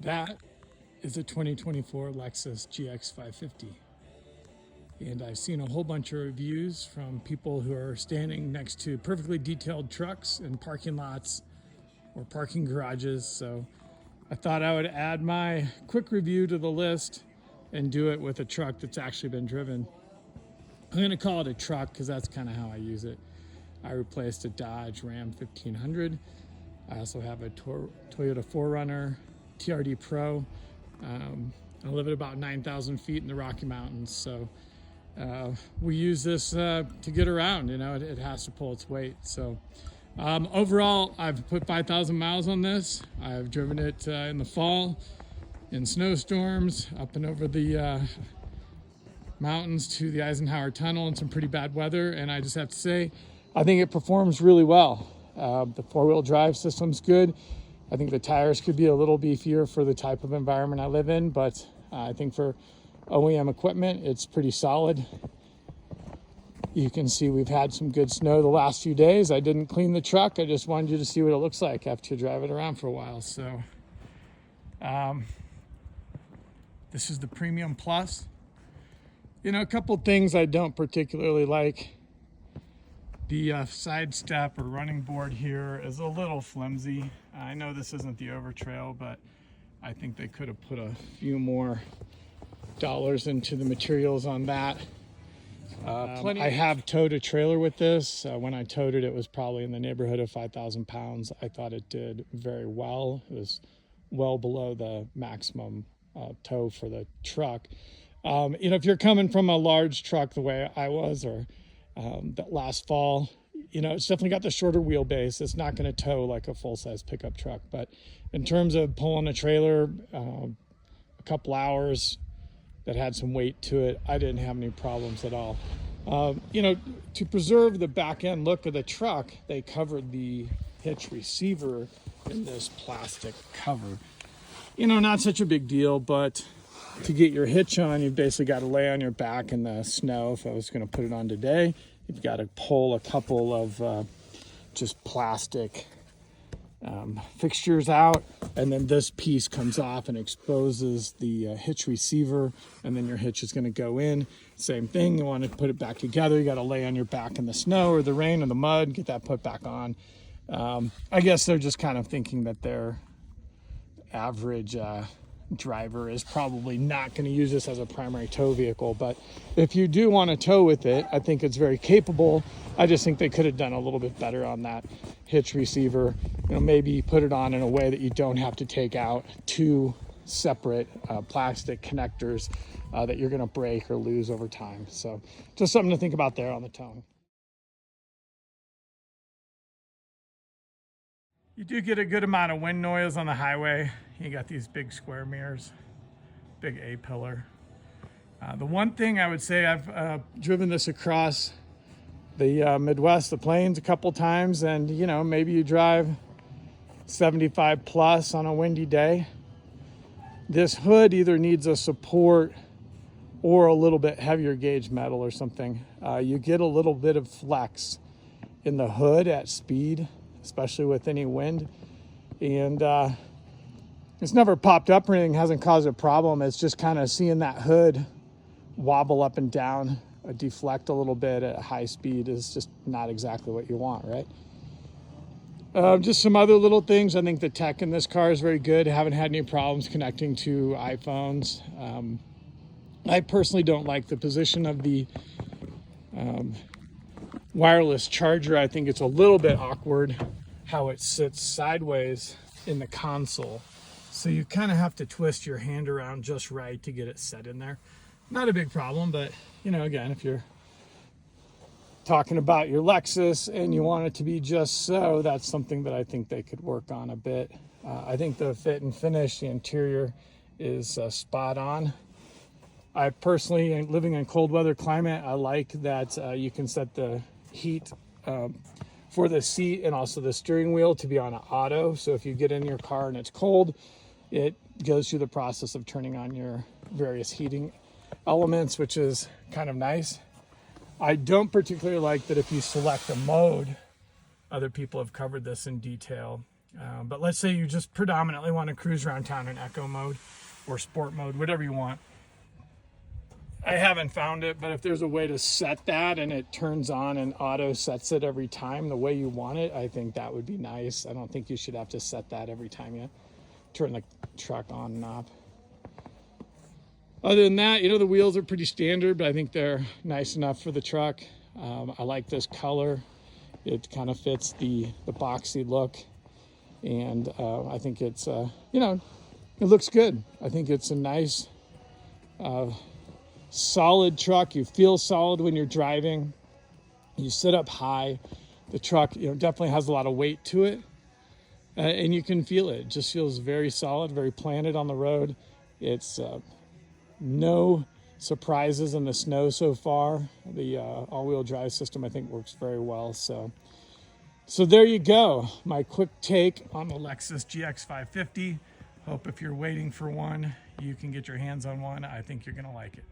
That is a 2024 Lexus GX550. And I've seen a whole bunch of reviews from people who are standing next to perfectly detailed trucks in parking lots or parking garages. So I thought I would add my quick review to the list and do it with a truck that's actually been driven. I'm going to call it a truck because that's kind of how I use it. I replaced a Dodge Ram 1500. I also have a Toyota 4Runner TRD Pro. I live at about 9,000 feet in the Rocky Mountains, so we use this to get around. You know, it has to pull its weight. So overall, I've put 5,000 miles on this. I've driven it in the fall, in snowstorms, up and over the mountains to the Eisenhower Tunnel in some pretty bad weather, and I just have to say, I think it performs really well. The four-wheel drive system's good. I think the tires could be a little beefier for the type of environment I live in, but I think for OEM equipment, it's pretty solid. You can see we've had some good snow the last few days. I didn't clean the truck. I just wanted you to see what it looks like after you drive it around for a while. So this is the Premium Plus. You know, a couple things I don't particularly like. The side step or running board here is a little flimsy. I know this isn't the Overtrail, but I think they could have put a few more dollars into the materials on that. I have towed a trailer with this. When I towed it, it was probably in the neighborhood of 5,000 pounds. I thought it did very well. It was well below the maximum tow for the truck. You know, if you're coming from a large truck the way I was, or that last fall, you know, it's definitely got the shorter wheelbase. It's not going to tow like a full-size pickup truck, but in terms of pulling a trailer, a couple hours that had some weight to it, I didn't have any problems at all. You know, to preserve the back end look of the truck, they covered the hitch receiver in this plastic cover. You know, not such a big deal, but to get your hitch on, you've basically got to lay on your back in the snow. If I was going to put it on today, you've got to pull a couple of just plastic fixtures out, and then this piece comes off and exposes the hitch receiver, and then your hitch is going to go in. Same thing, you want to put it back together, you got to lay on your back in the snow or the rain or the mud, get that put back on. I guess they're just kind of thinking that their average driver is probably not going to use this as a primary tow vehicle, but if you do want to tow with it, I think it's very capable. I just think they could have done a little bit better on that hitch receiver. You know, maybe put it on in a way that you don't have to take out two separate plastic connectors that you're going to break or lose over time. So just something to think about there on the towing. You do get a good amount of wind noise on the highway. You got these big square mirrors, big A-pillar. The one thing I would say, I've driven this across the Midwest, the plains, a couple times, and you know, maybe you drive 75 plus on a windy day. This hood either needs a support or a little bit heavier gauge metal or something. You get a little bit of flex in the hood at speed, especially with any wind, and it's never popped up or anything, hasn't caused a problem. It's just kind of seeing that hood wobble up and down, deflect a little bit at high speed is just not exactly what you want, right? Just some other little things. I think the tech in this car is very good. Haven't had any problems connecting to iPhones. I personally don't like the position of the wireless charger. I think it's a little bit awkward how it sits sideways in the console. So you kind of have to twist your hand around just right to get it set in there. Not a big problem, but you know, again, if you're talking about your Lexus and you want it to be just so, that's something that I think they could work on a bit. I think the fit and finish, the interior is spot on. I personally, living in cold weather climate, I like that you can set the heat for the seat and also the steering wheel to be on auto. So if you get in your car and it's cold, it goes through the process of turning on your various heating elements, which is kind of nice. I don't particularly like that if you select a mode, other people have covered this in detail, But let's say you just predominantly want to cruise around town in eco mode or sport mode, whatever you want. I haven't found it, but if there's a way to set that and it turns on and auto sets it every time the way you want it, I think that would be nice. I don't think you should have to set that every time you turn the truck on and off. Other than that, the wheels are pretty standard, but I think they're nice enough for the truck. I like this color. It kind of fits the boxy look. And I think it's, it looks good. I think it's a nice, solid truck. You feel solid when you're driving. You sit up high. The truck, definitely has a lot of weight to it. And you can feel it. It just feels very solid, very planted on the road. It's no surprises in the snow so far. The all-wheel drive system, I think, works very well. So there you go. My quick take on the Lexus GX550. Hope if you're waiting for one, you can get your hands on one. I think you're going to like it.